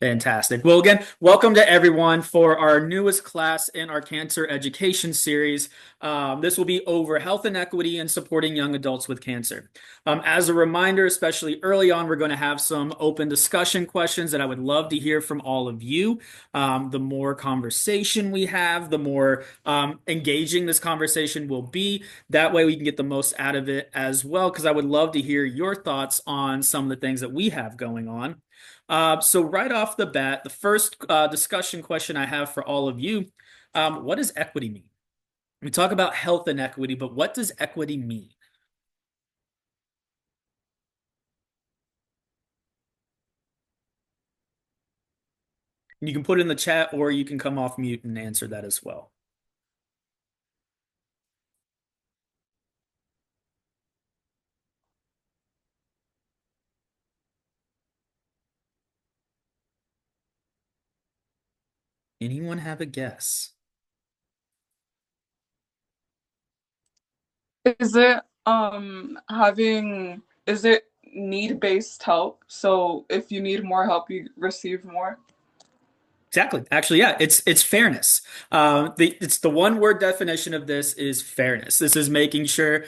Fantastic. Well, again, welcome to everyone for our newest class in our cancer education series. This will be over health inequity and supporting young adults with cancer. As a reminder, especially early on, we're going to have some open discussion questions that I would love to hear from all of you. The more conversation we have, the more engaging this conversation will be. That way we can get the most out of it as well, because I would love to hear your thoughts on some of the things that we have going on. So right off the bat, the first discussion question I have for all of you, what does equity mean? We talk about health inequity, but what does equity mean? And you can put it in the chat or you can come off mute and answer that as well. Anyone have a guess? Is it having is it need-based help? So if you need more help, you receive more? Exactly. Actually, yeah, it's fairness. It's the one word definition of this is fairness. This is making sure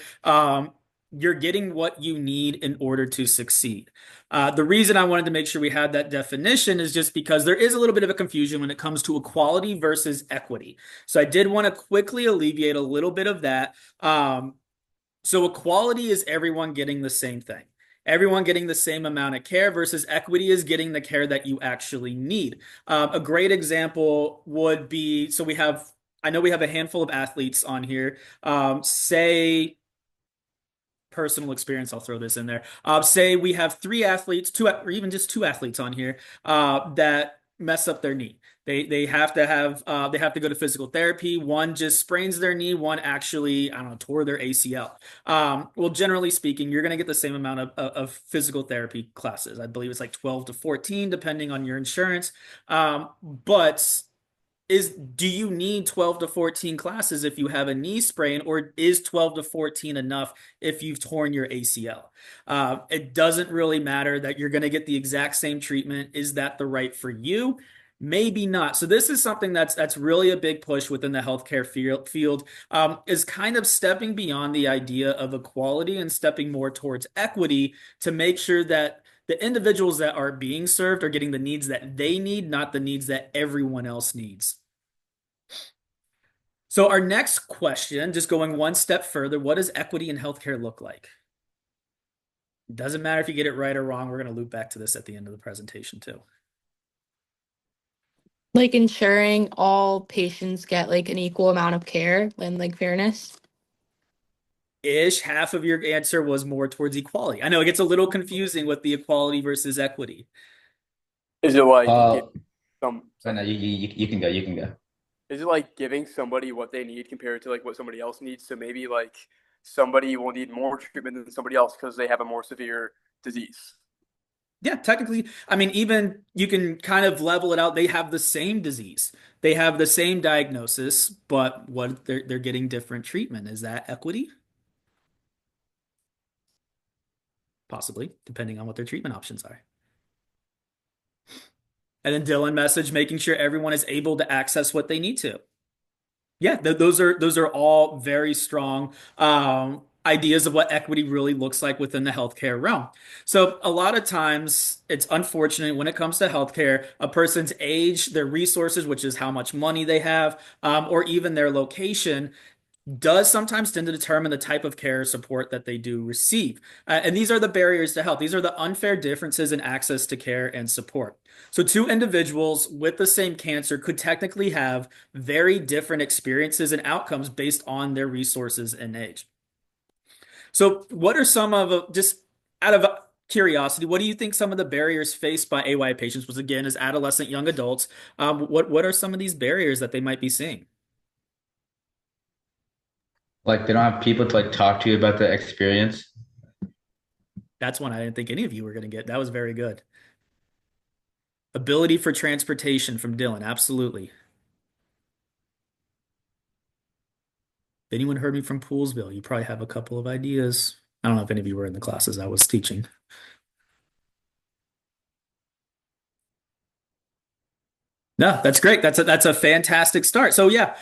you're getting what you need in order to succeed. The reason I wanted to make sure we had that definition is just because there is a little bit of a confusion when it comes to equality versus equity. So I did want to quickly alleviate a little bit of that. So equality is everyone getting the same thing. Everyone getting the same amount of care versus equity is getting the care that you actually need. A great example would be, so I know we have a handful of athletes on here. Say personal experience, I'll throw this in there. Say we have three athletes, two or even just two athletes on here that mess up their knee. They have to they have to go to physical therapy. One just sprains their knee. One actually, I don't know, tore their ACL. Well, generally speaking, you're going to get the same amount of physical therapy classes. I believe it's like 12 to 14, depending on your insurance. But do you need 12 to 14 classes if you have a knee sprain, or is 12 to 14 enough if you've torn your ACL? It doesn't really matter that you're going to get the exact same treatment. Is that the right for you? Maybe not. So this is something that's really a big push within the healthcare field, is kind of stepping beyond the idea of equality and stepping more towards equity to make sure that the individuals that are being served are getting the needs that they need, not the needs that everyone else needs. So our next question, just going one step further, what does equity in healthcare look like? It doesn't matter if you get it right or wrong. We're going to loop back to this at the end of the presentation too. Like ensuring all patients get like an equal amount of care and like fairness. Ish, half of your answer was more towards equality. I know it gets a little confusing with the equality versus equity. Is it like Uh, giving some so no, you can go. You can go. is it like giving somebody what they need compared to like what somebody else needs? So maybe like somebody will need more treatment than somebody else because they have a more severe disease. Yeah, technically, I mean, even you can kind of level it out. They have the same disease. They have the same diagnosis, but what they're getting different treatment. Is that equity? Possibly, depending on what their treatment options are. And then Dylan message, making sure everyone is able to access what they need to. Yeah, those are all very strong ideas of what equity really looks like within the healthcare realm. So a lot of times it's unfortunate when it comes to healthcare, a person's age, their resources, which is how much money they have, or even their location, does sometimes tend to determine the type of care or support that they do receive. And these are the barriers to health. These are the unfair differences in access to care and support. So, two individuals with the same cancer could technically have very different experiences and outcomes based on their resources and age. So, what are some of, just out of curiosity, what do you think some of the barriers faced by AY patients was, again, as adolescent young adults? What are some of these barriers that they might be seeing? Like they don't have people to like talk to you about the experience. That's one I didn't think any of you were going to get. That was very good. Ability for transportation from Dylan. Absolutely. If anyone heard me from Poolsville, you probably have a couple of ideas. I don't know if any of you were in the classes I was teaching. No, that's great. That's a fantastic start. So yeah,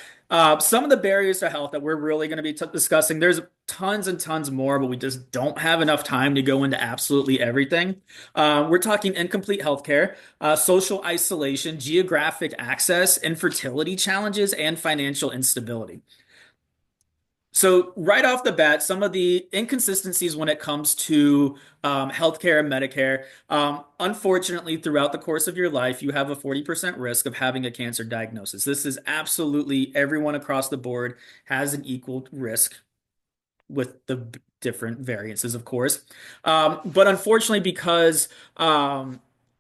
some of the barriers to health that we're really going to be discussing. There's tons and tons more, but we just don't have enough time to go into absolutely everything. We're talking incomplete healthcare, social isolation, geographic access, infertility challenges, and financial instability. So right off the bat, some of the inconsistencies when it comes to healthcare and Medicare. Unfortunately, throughout the course of your life, you have a 40% risk of having a cancer diagnosis. This is absolutely everyone across the board has an equal risk with the different variances, of course. But unfortunately, because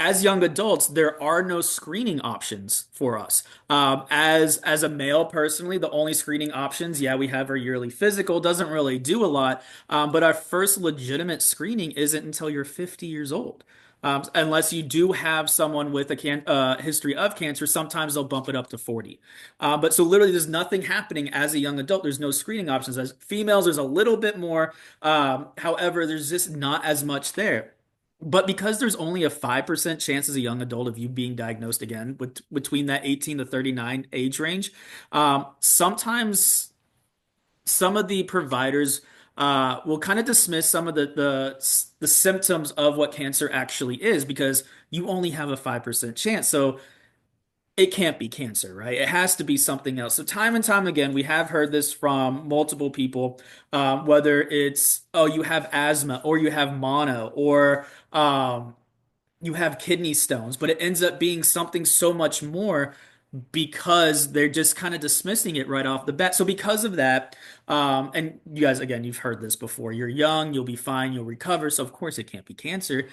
as young adults, there are no screening options for us. As a male, personally, the only screening options, yeah, we have our yearly physical, doesn't really do a lot, but our first legitimate screening isn't until you're 50 years old. Unless you do have someone with a history of cancer, sometimes they'll bump it up to 40. But so literally, there's nothing happening as a young adult. There's no screening options. As females, there's a little bit more. However, there's just not as much there. But because there's only a 5% chance as a young adult of you being diagnosed again between that 18 to 39 age range, sometimes some of the providers will kind of dismiss some of the symptoms of what cancer actually is because you only have a 5% chance. So it can't be cancer, right? It has to be something else. So time and time again, we have heard this from multiple people, whether it's, oh, you have asthma or you have mono or you have kidney stones, but it ends up being something so much more because they're just kind of dismissing it right off the bat. So because of that, and you guys, again, you've heard this before. You're young, you'll be fine, you'll recover. So of course it can't be cancer.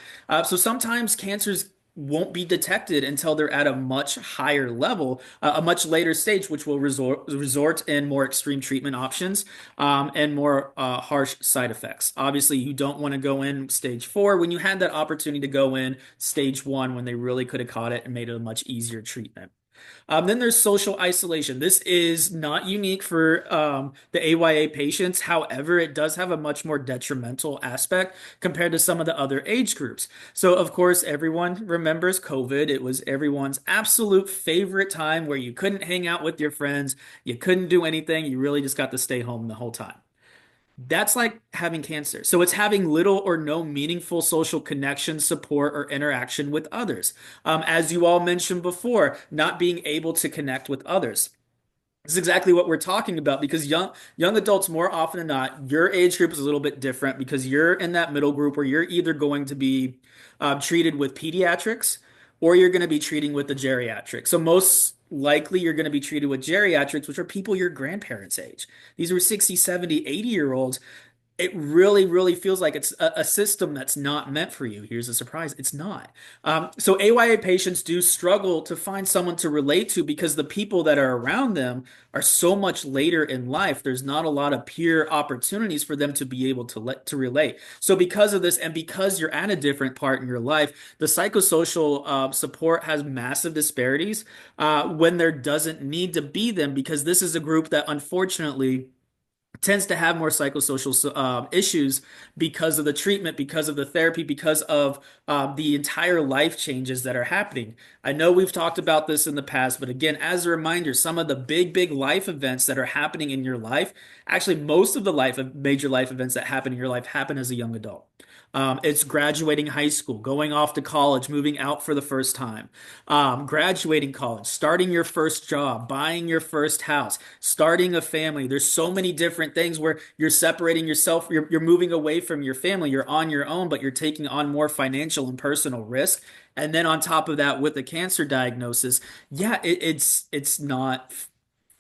So sometimes cancers won't be detected until they're at a much higher level, a much later stage, which will resort in more extreme treatment options and more harsh side effects. Obviously, you don't want to go in stage 4 when you had that opportunity to go in stage 1 when they really could have caught it and made it a much easier treatment. Then there's social isolation. This is not unique for the AYA patients. However, it does have a much more detrimental aspect compared to some of the other age groups. So, of course, everyone remembers COVID. It was everyone's absolute favorite time where you couldn't hang out with your friends, you couldn't do anything, you really just got to stay home the whole time. That's like having cancer. So it's having little or no meaningful social connection, support, or interaction with others. As you all mentioned before, not being able to connect with others. This is exactly what we're talking about because young adults, more often than not, your age group is a little bit different because you're in that middle group where you're either going to be treated with pediatrics or you're going to be treating with the geriatrics. So most likely you're going to be treated with geriatrics, which are people your grandparents' age. These are 60, 70, 80-year olds. It really, really feels like it's a system that's not meant for you. Here's a surprise. It's not. So AYA patients do struggle to find someone to relate to because the people that are around them are so much later in life. There's not a lot of peer opportunities for them to be able to relate. So because of this, and because you're at a different part in your life, the psychosocial support has massive disparities when there doesn't need to be them because this is a group that unfortunately tends to have more psychosocial issues because of the treatment, because of the therapy, because of the entire life changes that are happening. I know we've talked about this in the past, but again, as a reminder, some of the big life events that are happening in your life, actually, most of the major life events that happen in your life happen as a young adult. It's graduating high school, going off to college, moving out for the first time, graduating college, starting your first job, buying your first house, starting a family. There's so many different things where you're separating yourself, you're moving away from your family, you're on your own, but you're taking on more financial and personal risk. And then on top of that, with a cancer diagnosis, yeah, it's not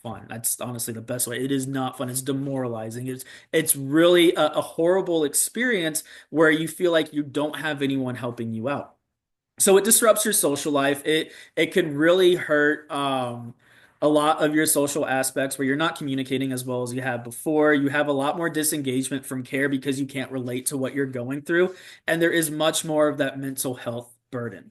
fun. That's honestly the best way. It is not fun. It's demoralizing. It's really a horrible experience where you feel like you don't have anyone helping you out. So it disrupts your social life. It can really hurt a lot of your social aspects where you're not communicating as well as you have before. You have a lot more disengagement from care because you can't relate to what you're going through, and there is much more of that mental health burden.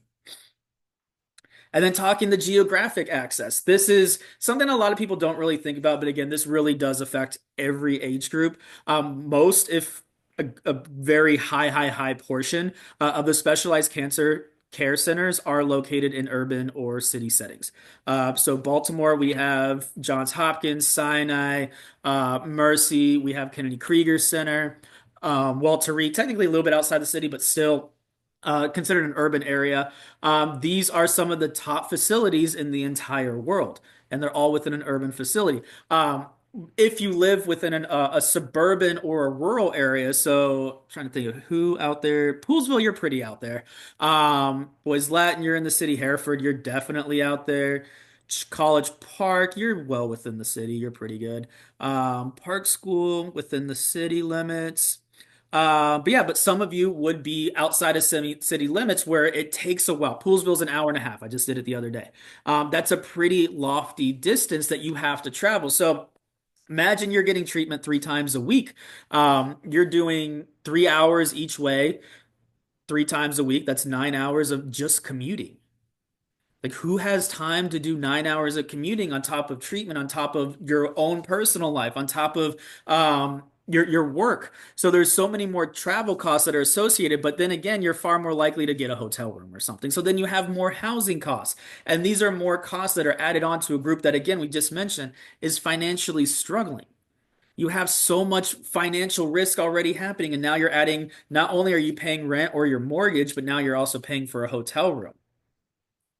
And then talking the geographic access. This is something a lot of people don't really think about, but again, this really does affect every age group. Most, if a very high portion of the specialized cancer care centers are located in urban or city settings. So Baltimore, we have Johns Hopkins, Sinai, Mercy, we have Kennedy Krieger Center, Walter Reed, technically a little bit outside the city, but still considered an urban area. These are some of the top facilities in the entire world, and they're all within an urban facility. If you live within a suburban or a rural area, so I'm trying to think of who out there. Poolsville, you're pretty out there. Boys Latin, you're in the city. Hereford, you're definitely out there. College Park, you're well within the city. You're pretty good. Park School within the city limits. But yeah, but some of you would be outside of city limits where it takes a while. Poolsville's an hour and a half. I just did it the other day. That's a pretty lofty distance that you have to travel. So imagine you're getting treatment 3 times a week. You're doing 3 hours each way, 3 times a week. That's 9 hours of just commuting. Like, who has time to do 9 hours of commuting on top of treatment, on top of your own personal life, on top of your work? So there's so many more travel costs that are associated, but then again, you're far more likely to get a hotel room or something. So then you have more housing costs. And these are more costs that are added on to a group that, again, we just mentioned is financially struggling. You have so much financial risk already happening, and now you're adding, not only are you paying rent or your mortgage, but now you're also paying for a hotel room.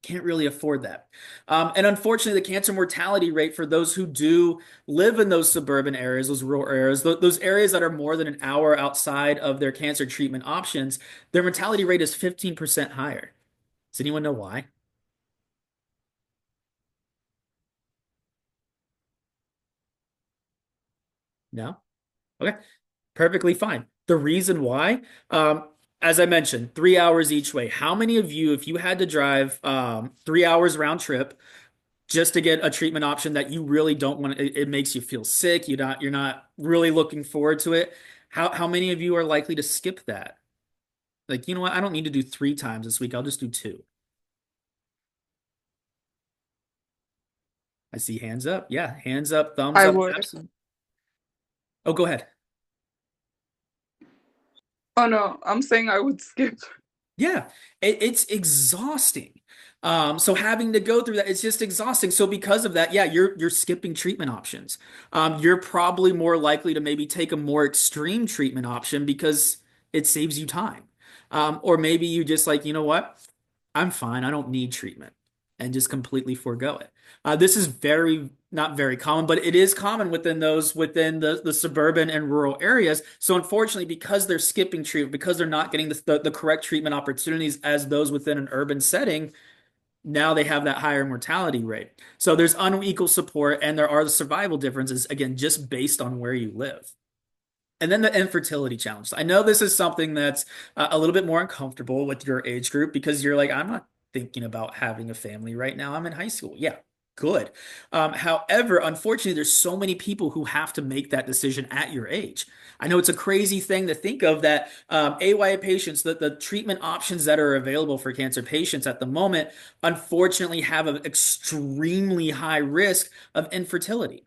Can't really afford that. And unfortunately, the cancer mortality rate for those who do live in those suburban areas, those rural areas, those areas that are more than an hour outside of their cancer treatment options, their mortality rate is 15% higher. Does anyone know why? No? Okay. Perfectly fine. The reason why, as I mentioned, 3 hours each way. How many of you, if you had to drive 3 hours round trip just to get a treatment option that you really don't want, it makes you feel sick, you're not really looking forward to it. How many of you are likely to skip that? Like, you know what? I don't need to do 3 times this week. I'll just do two. I see hands up. Yeah, hands up, thumbs I up. would. Absolutely. Oh, go ahead. Oh no, I'm saying I would skip. Yeah, it's exhausting. So having to go through that, it's just exhausting. So because of that, yeah, you're skipping treatment options. You're probably more likely to maybe take a more extreme treatment option because it saves you time. Or maybe you just like, you know what? I'm fine. I don't need treatment and just completely forego it. This is not very common, but it is common within the suburban and rural areas. So unfortunately, because they're skipping treatment, because they're not getting the correct treatment opportunities as those within an urban setting, now they have that higher mortality rate. So there's unequal support and there are the survival differences, again, just based on where you live. And then the infertility challenge. I know this is something that's a little bit more uncomfortable with your age group because you're like, I'm not thinking about having a family right now. I'm in high school. Yeah, good. However, unfortunately, there's so many people who have to make that decision at your age. I know it's a crazy thing to think of that AYA patients, the treatment options that are available for cancer patients at the moment, unfortunately, have an extremely high risk of infertility.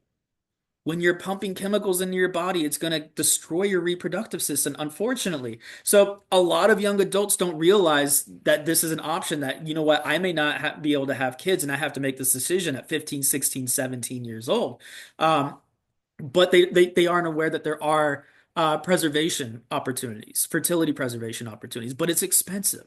When you're pumping chemicals into your body, it's going to destroy your reproductive system, unfortunately. So, a lot of young adults don't realize that this is an option that, you know what, I may not be able to have kids and I have to make this decision at 15, 16, 17 years old. Um, but they aren't aware that there are preservation opportunities, fertility preservation opportunities, but it's expensive.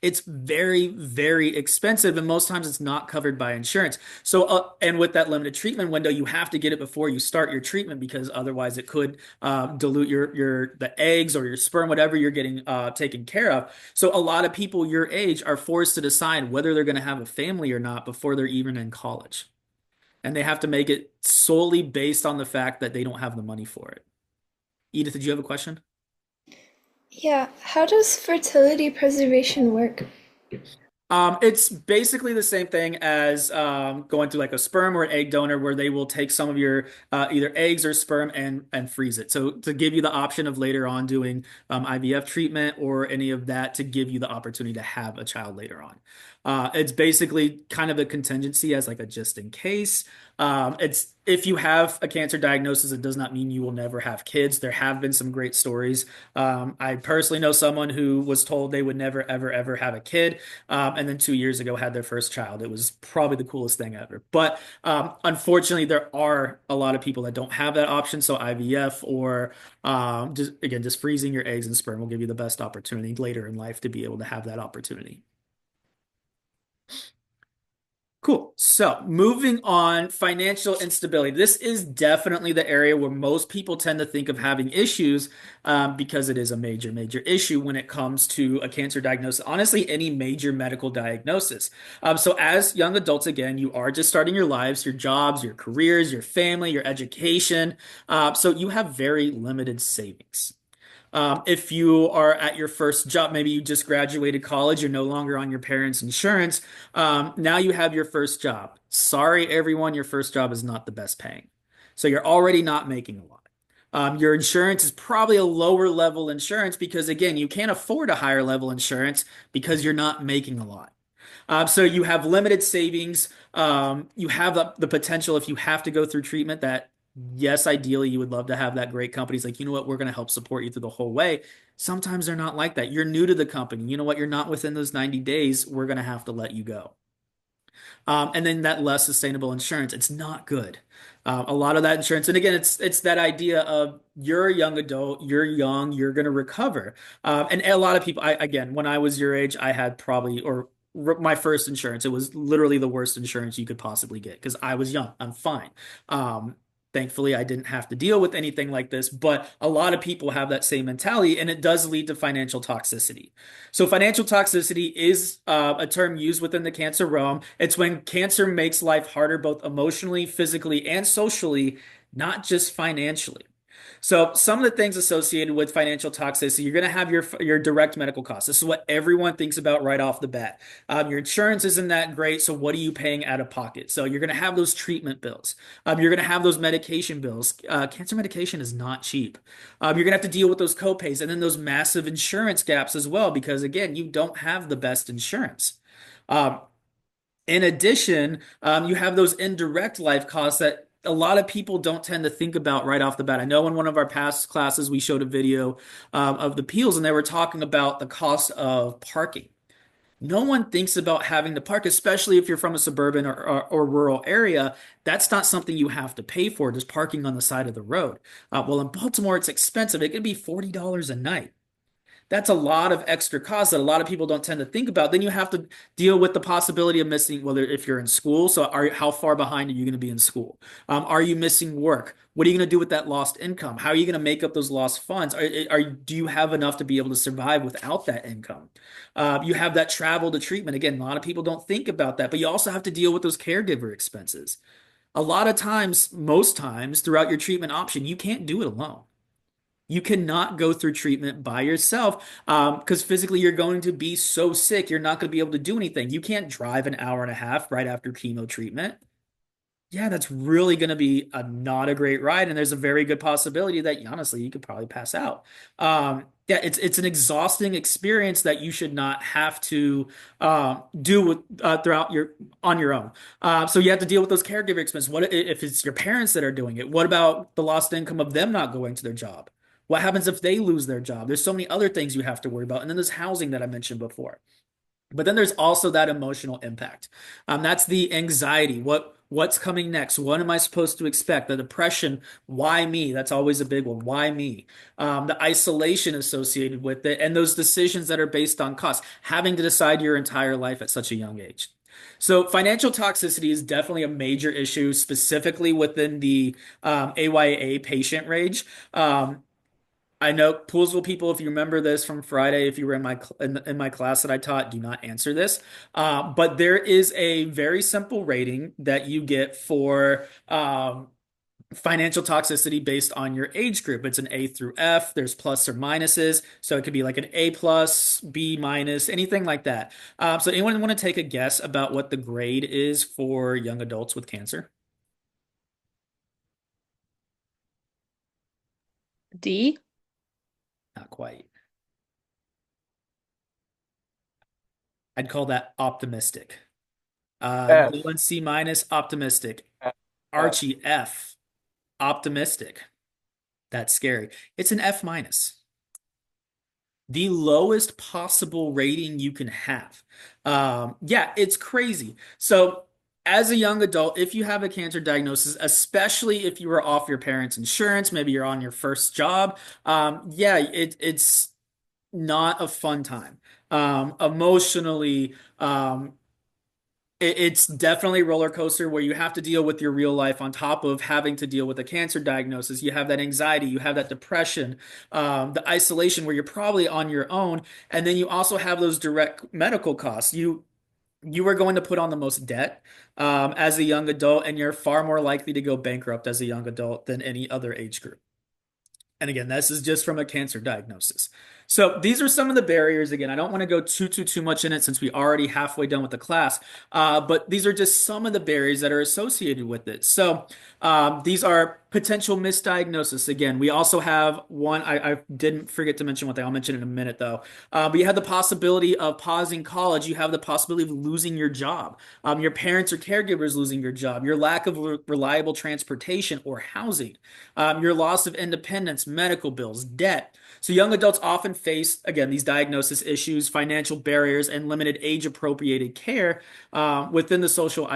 It's very, very expensive, and most times it's not covered by insurance. So, and with that limited treatment window, you have to get it before you start your treatment because otherwise it could dilute the eggs or your sperm, whatever you're getting taken care of. So, a lot of people your age are forced to decide whether they're going to have a family or not before they're even in college, and they have to make it solely based on the fact that they don't have the money for it. Edith, did you have a question? Yeah, how does fertility preservation work? It's basically the same thing as going to like a sperm or an egg donor, where they will take some of your either eggs or sperm and freeze it. So to give you the option of later on doing IVF treatment or any of that to give you the opportunity to have a child later on. It's basically kind of a contingency as like a just in case. It's if you have a cancer diagnosis, it does not mean you will never have kids. There have been some great stories. I personally know someone who was told they would never, ever, ever have a kid, and then 2 years ago had their first child. It was probably the coolest thing ever. But unfortunately, there are a lot of people that don't have that option. So IVF or just freezing your eggs and sperm will give you the best opportunity later in life to be able to have that opportunity. Cool. So moving on, financial instability. This is definitely the area where most people tend to think of having issues because it is a major, major issue when it comes to a cancer diagnosis. Honestly, any major medical diagnosis. So as young adults, again, you are just starting your lives, your jobs, your careers, your family, your education. So you have very limited savings. If you are at your first job, maybe you just graduated college, you're no longer on your parents' insurance. Now you have your first job. Sorry, everyone, your first job is not the best paying. So you're already not making a lot. Your insurance is probably a lower level insurance because, again, you can't afford a higher level insurance because you're not making a lot. So you have limited savings. You have the potential if you have to go through treatment that, yes, ideally you would love to have that great company's like, you know what, we're going to help support you through the whole way. Sometimes they're not like that. You're new to the company. You know what, you're not within those 90 days. We're going to have to let you go. And then that less sustainable insurance, it's not good. A lot of that insurance, and again, it's that idea of you're a young adult, you're young, you're going to recover. And a lot of people, again, when I was your age, I had probably or my first insurance. It was literally the worst insurance you could possibly get because I was young. I'm fine. Um, Thankfully, I didn't have to deal with anything like this, but a lot of people have that same mentality, and it does lead to financial toxicity. So financial toxicity is a term used within the cancer realm. It's when cancer makes life harder, both emotionally, physically, and socially, not just financially. So some of the things associated with financial toxicity, you're going to have your direct medical costs. This is what everyone thinks about right off the bat. Your insurance isn't that great, so what are you paying out of pocket? So you're going to have those treatment bills. You're going to have those medication bills. Cancer medication is not cheap. You're going to have to deal with those copays and then those massive insurance gaps as well, because again, you don't have the best insurance. Um, in addition, you have those indirect life costs that a lot of people don't tend to think about right off the bat. I know in one of our past classes, we showed a video of the peels and they were talking about the cost of parking. No one thinks about having to park, especially if you're from a suburban or rural area. That's not something you have to pay for, just parking on the side of the road. Well, in Baltimore, it's expensive. It could be $40 a night. That's a lot of extra costs that a lot of people don't tend to think about. Then you have to deal with the possibility of missing, whether if you're in school. So how far behind are you going to be in school? Are you missing work? What are you going to do with that lost income? How are you going to make up those lost funds? Do you have enough to be able to survive without that income? You have that travel to treatment. Again, a lot of people don't think about that, but you also have to deal with those caregiver expenses. A lot of times, most times throughout your treatment option, you can't do it alone. You cannot go through treatment by yourself because physically you're going to be so sick, you're not going to be able to do anything. You can't drive an hour and a half right after chemo treatment. Yeah, that's really going to be not a great ride, and there's a very good possibility that honestly you could probably pass out. Yeah, it's an exhausting experience that you should not have to do with, throughout your on your own. So you have to deal with those caregiver expenses. What if it's your parents that are doing it? What about the lost income of them not going to their job? What happens if they lose their job? There's so many other things you have to worry about, and then there's housing that I mentioned before. But then there's also that emotional impact. That's the anxiety. What's coming next? What am I supposed to expect? The depression. Why me? That's always a big one. Why me? The isolation associated with it, and those decisions that are based on cost. Having to decide your entire life at such a young age. So financial toxicity is definitely a major issue, specifically within the AYA patient range. I know Poolsville people, if you remember this from Friday, if you were in my class that I taught, do not answer this. But there is a very simple rating that you get for financial toxicity based on your age group. It's an A through F. There's plus or minuses, so it could be like an A plus, B minus, anything like that. So anyone want to take a guess about what the grade is for young adults with cancer? D. Not quite. I'd call that optimistic. F. D1 C minus optimistic. F. F. Archie, F. Optimistic. That's scary. It's an F minus. The lowest possible rating you can have. Yeah, it's crazy. So, as a young adult, if you have a cancer diagnosis, especially if you were off your parents' insurance, maybe you're on your first job, yeah, it's not a fun time. Emotionally, it's definitely a roller coaster where you have to deal with your real life on top of having to deal with a cancer diagnosis. You have that anxiety, you have that depression, the isolation where you're probably on your own, and then you also have those direct medical costs. You are going to put on the most debt as a young adult, and you're far more likely to go bankrupt as a young adult than any other age group. And again, this is just from a cancer diagnosis. So these are some of the barriers. Again, I don't want to go too much in it since we already halfway done with the class. But these are just some of the barriers that are associated with it. So these are potential misdiagnosis. Again, we also have one. I didn't forget to mention one thing. I'll mention it in a minute though. But you have the possibility of pausing college. You have the possibility of losing your job. Your parents or caregivers losing your job. Your lack of reliable transportation or housing. Your loss of independence, medical bills, debt. So young adults often face, again, these diagnosis issues, financial barriers, and limited age-appropriated care within the social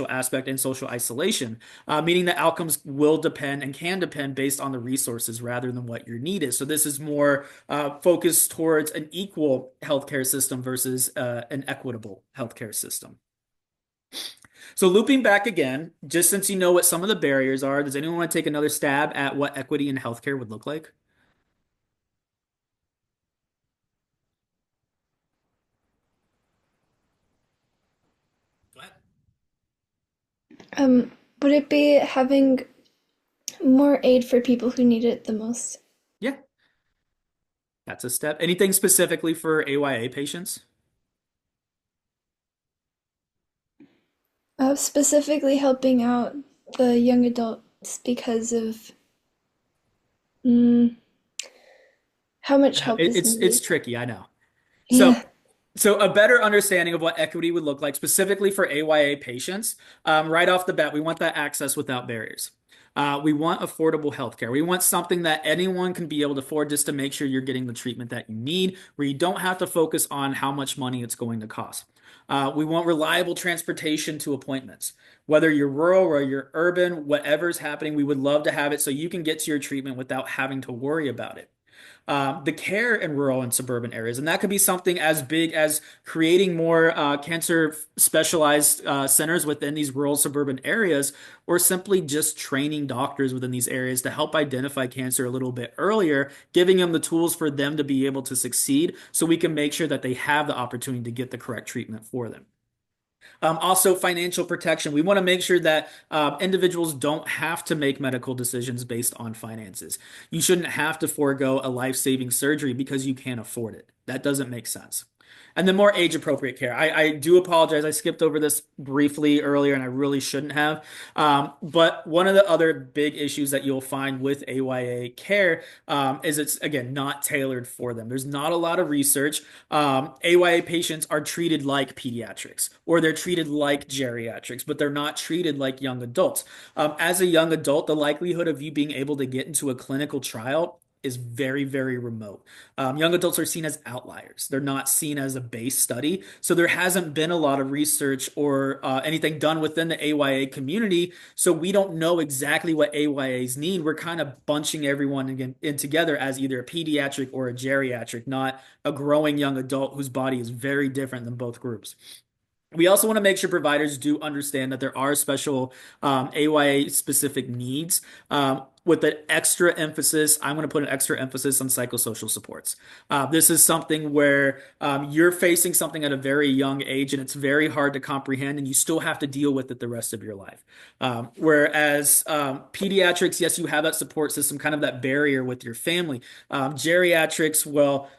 aspect and social isolation, meaning that outcomes will depend and can depend based on the resources rather than what your need is. So this is more focused towards an equal healthcare system versus an equitable healthcare system. So looping back again, just since you know what some of the barriers are, does anyone want to take another stab at what equity in healthcare would look like? Go ahead. Would it be having more aid for people who need it the most? Yeah, that's a step. Anything specifically for AYA patients? Specifically helping out the young adults because of mm, how much help is It's needed. tricky, I know. So Yeah. So a better understanding of what equity would look like specifically for AYA patients, right off the bat, we want that access without barriers. We want affordable healthcare. We want something that anyone can be able to afford just to make sure you're getting the treatment that you need, where you don't have to focus on how much money it's going to cost. We want reliable transportation to appointments. Whether you're rural or you're urban, whatever's happening, we would love to have it so you can get to your treatment without having to worry about it. The care in rural and suburban areas. And that could be something as big as creating more cancer specialized centers within these rural suburban areas, or simply just training doctors within these areas to help identify cancer a little bit earlier, giving them the tools for them to be able to succeed so we can make sure that they have the opportunity to get the correct treatment for them. Also, financial protection. We want to make sure that individuals don't have to make medical decisions based on finances. You shouldn't have to forego a life-saving surgery because you can't afford it. That doesn't make sense. And then more age-appropriate care. I do apologize. I skipped over this briefly earlier, and I really shouldn't have. But one of the other big issues that you'll find with AYA care is it's, again, not tailored for them. There's not a lot of research. AYA patients are treated like pediatrics or they're treated like geriatrics, but they're not treated like young adults. As a young adult, the likelihood of you being able to get into a clinical trial is very, very remote. Young adults are seen as outliers. They're not seen as a base study. So there hasn't been a lot of research or anything done within the AYA community. So we don't know exactly what AYAs need. We're kind of bunching everyone in together as either a pediatric or a geriatric, not a growing young adult whose body is very different than both groups. We also want to make sure providers do understand that there are special AYA specific needs with an extra emphasis. I'm going to put an extra emphasis on psychosocial supports. This is something where you're facing something at a very young age and it's very hard to comprehend and you still have to deal with it the rest of your life. Whereas pediatrics, yes, you have that support system, kind of that barrier with your family. Geriatrics, well,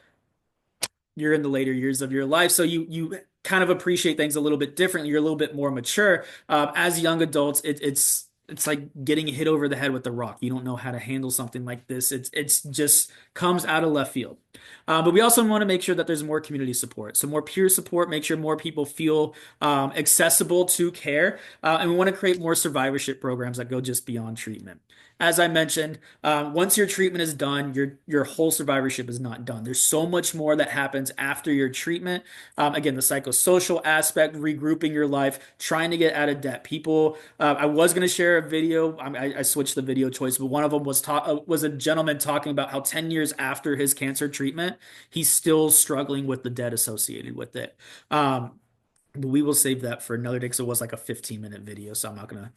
you're in the later years of your life, so you kind of appreciate things a little bit differently. You're a little bit more mature. As young adults, it's it's like getting hit over the head with the rock. You don't know how to handle something like this. It's just comes out of left field. But we also want to make sure that there's more community support. So more peer support, make sure more people feel accessible to care. And we want to create more survivorship programs that go just beyond treatment. As I mentioned, once your treatment is done, your whole survivorship is not done. There's so much more that happens after your treatment. Again, the psychosocial aspect, regrouping your life, trying to get out of debt. People, I was going to share a video. I switched the video choice, but one of them was a gentleman talking about how 10 years after his cancer treatment, he's still struggling with the debt associated with it. But we will save that for another day because it was like a 15-minute video, so I'm not going to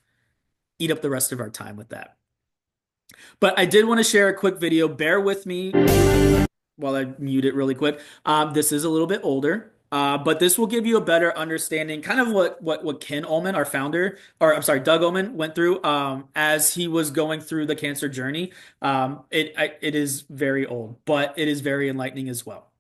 eat up the rest of our time with that. But I did want to share a quick video. Bear with me while I mute it really quick. This is a little bit older, but this will give you a better understanding, kind of what Ken Ullman, our founder, or I'm sorry, Doug Ullman went through as he was going through the cancer journey. It is very old, but it is very enlightening as well.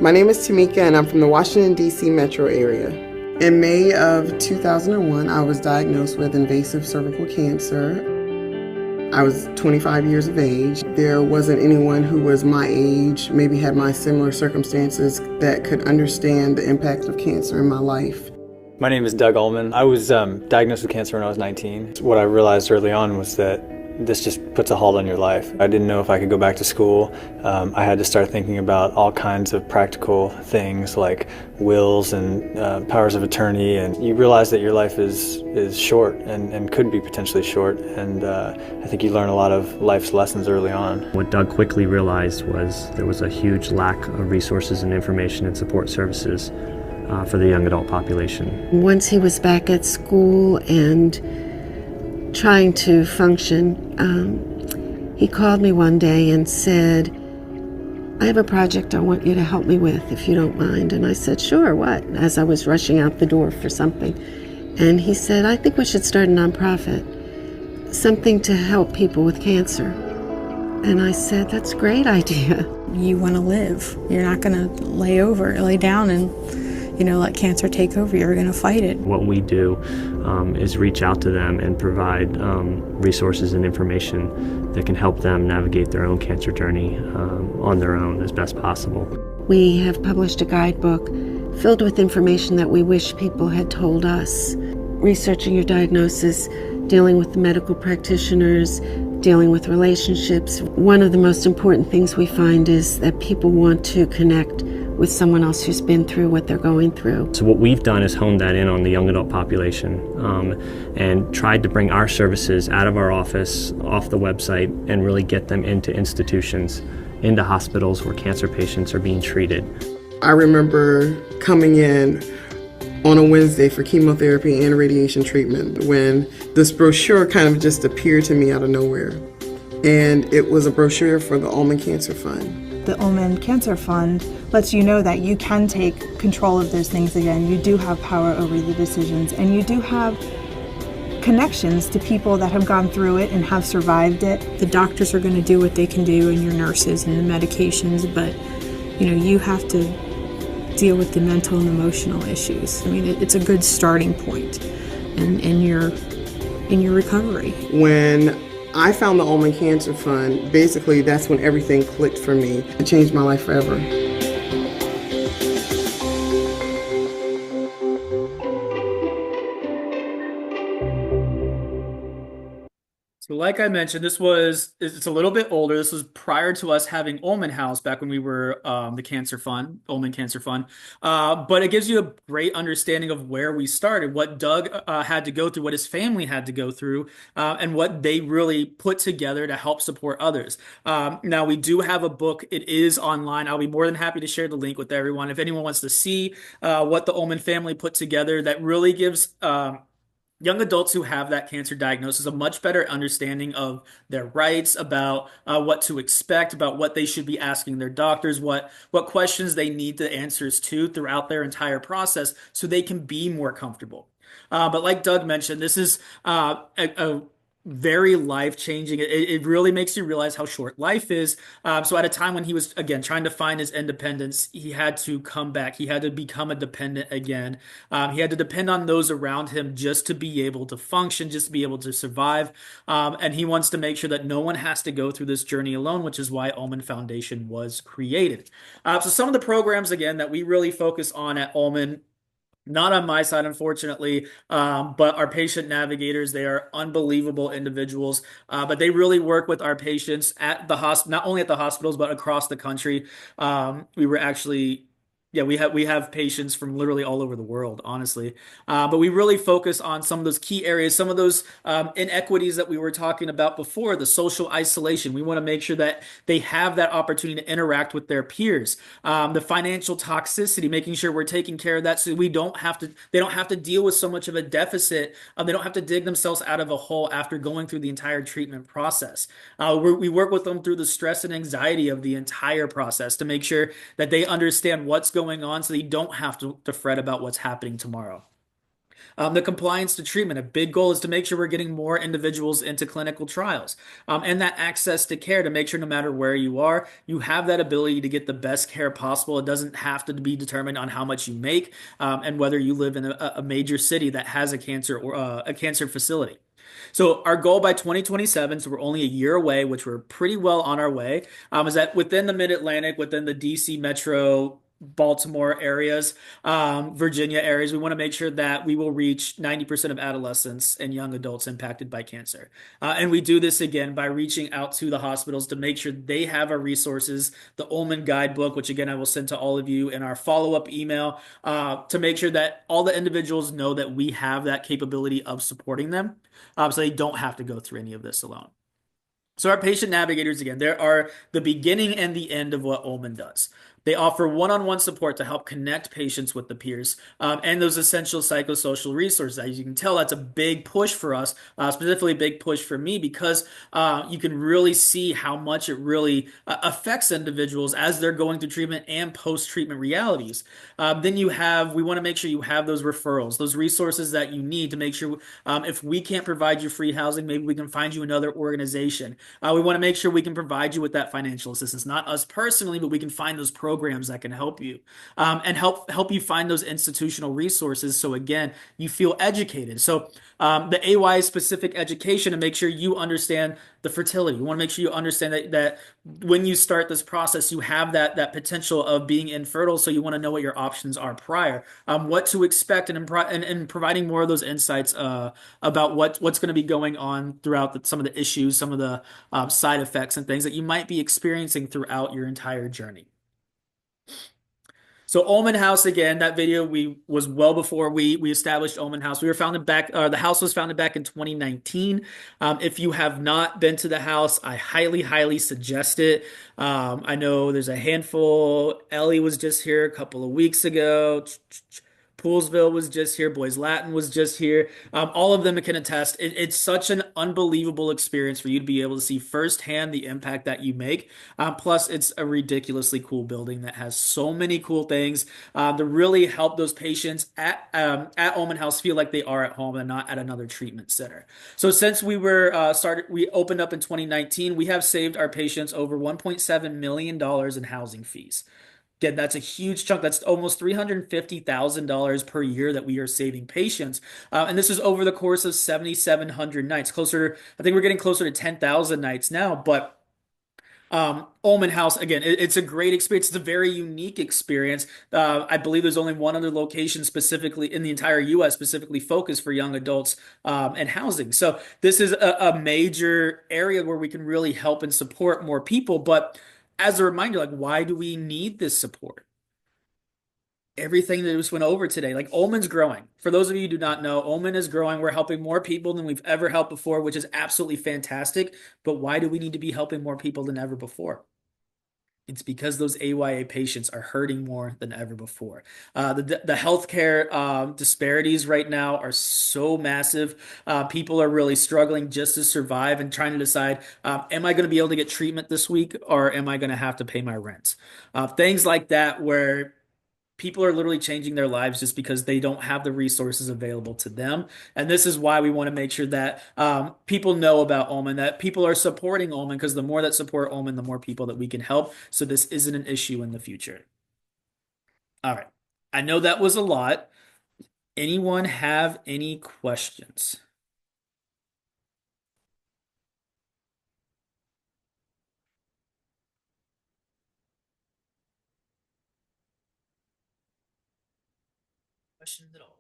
My name is Tamika, and I'm from the Washington, D.C. metro area. In May of 2001, I was diagnosed with invasive cervical cancer. I was 25 years of age. There wasn't anyone who was my age, maybe had my similar circumstances, that could understand the impact of cancer in my life. My name is Doug Ullman. I was diagnosed with cancer when I was 19. What I realized early on was that this just puts a halt on your life. I didn't know if I could go back to school. I had to start thinking about all kinds of practical things like wills and powers of attorney, and you realize that your life is short and could be potentially short, and I think you learn a lot of life's lessons early on. What Doug quickly realized was there was a huge lack of resources and information and support services for the young adult population. Once he was back at school and trying to function, he called me one day and said, "I have a project I want you to help me with, if you don't mind." And I said, "Sure, what?" As I was rushing out the door for something. And he said, "I think we should start a nonprofit, something to help people with cancer." And I said, "That's a great idea." You want to live. You're not going to lay down and let cancer take over. You're going to fight it. What we do is reach out to them and provide resources and information that can help them navigate their own cancer journey on their own as best possible. We have published a guidebook filled with information that we wish people had told us. Researching your diagnosis, dealing with the medical practitioners, dealing with relationships. One of the most important things we find is that people want to connect with someone else who's been through what they're going through. So what we've done is honed that in on the young adult population and tried to bring our services out of our office, off the website, and really get them into institutions, into hospitals where cancer patients are being treated. I remember coming in on a Wednesday for chemotherapy and radiation treatment when this brochure kind of just appeared to me out of nowhere. And it was a brochure for the Ullman Cancer Fund. The Ullman Cancer Fund lets you know that you can take control of those things again. You do have power over the decisions, and you do have connections to people that have gone through it and have survived it. The doctors are going to do what they can do, and your nurses and the medications, but you have to deal with the mental and emotional issues. I mean, it's a good starting point in your recovery. When I found the Ullman Cancer Fund, basically that's when everything clicked for me. It changed my life forever. So like I mentioned, it's a little bit older. This was prior to us having Ullman House back when we were the Cancer Fund, Ullman Cancer Fund. But it gives you a great understanding of where we started, what Doug had to go through, what his family had to go through, and what they really put together to help support others. Now, we do have a book. It is online. I'll be more than happy to share the link with everyone. If anyone wants to see what the Ullman family put together, that really gives young adults who have that cancer diagnosis a much better understanding of their rights, about what to expect, about what they should be asking their doctors, what questions they need the answers to throughout their entire process so they can be more comfortable. But like Doug mentioned, this is a very life changing. It really makes you realize how short life is. So at a time when he was again trying to find his independence, he had to come back. He had to become a dependent again. He had to depend on those around him just to be able to function, just to be able to survive. And he wants to make sure that no one has to go through this journey alone, which is why Ullman Foundation was created. So some of the programs again that we really focus on at Ullman, not on my side, unfortunately, but our patient navigators, they are unbelievable individuals, but they really work with our patients at the hospital, not only at the hospitals, but across the country. We were actually, yeah, we have patients from literally all over the world, honestly. But we really focus on some of those key areas, some of those inequities that we were talking about before, the social isolation. We want to make sure that they have that opportunity to interact with their peers. The financial toxicity, making sure we're taking care of that so they don't have to deal with so much of a deficit. They don't have to dig themselves out of a hole after going through the entire treatment process. We work with them through the stress and anxiety of the entire process to make sure that they understand what's going on so they don't have to fret about what's happening tomorrow. The compliance to treatment, a big goal is to make sure we're getting more individuals into clinical trials, and that access to care to make sure no matter where you are, you have that ability to get the best care possible. It doesn't have to be determined on how much you make, and whether you live in a major city that has a cancer or a cancer facility. So our goal by 2027, so we're only a year away, which we're pretty well on our way, is that within the Mid-Atlantic, within the DC metro, Baltimore areas, Virginia areas, we want to make sure that we will reach 90% of adolescents and young adults impacted by cancer. And we do this again by reaching out to the hospitals to make sure they have our resources, the Ullman Guidebook, which again I will send to all of you in our follow-up email, to make sure that all the individuals know that we have that capability of supporting them, so they don't have to go through any of this alone. So our patient navigators, again, there are the beginning and the end of what Ullman does. They offer one-on-one support to help connect patients with the peers, and those essential psychosocial resources. As you can tell, that's a big push for us, specifically a big push for me, because you can really see how much it really affects individuals as they're going through treatment and post-treatment realities. Then we want to make sure you have those referrals, those resources that you need to make sure if we can't provide you free housing, maybe we can find you another organization. We want to make sure we can provide you with that financial assistance, not us personally, but we can find those programs that can help you, and help you find those institutional resources. So again, you feel educated. So the AY specific education to make sure you understand the fertility. You want to make sure you understand that when you start this process, you have that potential of being infertile. So you want to know what your options are prior, what to expect, and providing more of those insights about what's going to be going on throughout some of the issues, some of the side effects and things that you might be experiencing throughout your entire journey. So Ullman House, again, that video was well before we established Ullman House. We were founded back, the house was founded back in 2019. If you have not been to the house, I highly, highly suggest it. I know there's a handful. Ellie was just here a couple of weeks ago. Poolsville was just here. Boys Latin was just here. All of them can attest. It's such an unbelievable experience for you to be able to see firsthand the impact that you make. Plus, it's a ridiculously cool building that has so many cool things to really help those patients at Ullman House feel like they are at home and not at another treatment center. So since we opened up in 2019, we have saved our patients over $1.7 million in housing fees. Again, that's a huge chunk. That's almost $350,000 per year that we are saving patients. And this is over the course of 7,700 nights. I think we're getting closer to 10,000 nights now. But Ullman House, again, it's a great experience. It's a very unique experience. I believe there's only one other location specifically in the entire U.S. specifically focused for young adults and housing. So this is a major area where we can really help and support more people. But as a reminder, like, why do we need this support? Everything that we just went over today, like Ullman's growing. For those of you who do not know, Ullman is growing. We're helping more people than we've ever helped before, which is absolutely fantastic. But why do we need to be helping more people than ever before? It's because those AYA patients are hurting more than ever before. The healthcare disparities right now are so massive. People are really struggling just to survive and trying to decide, am I going to be able to get treatment this week, or am I going to have to pay my rent? Things like that, where people are literally changing their lives just because they don't have the resources available to them. And this is why we want to make sure that people know about Ulman, that people are supporting Ulman, because the more that support Ulman, the more people that we can help. So this isn't an issue in the future. All right. I know that was a lot. Anyone have any questions? Questions at all?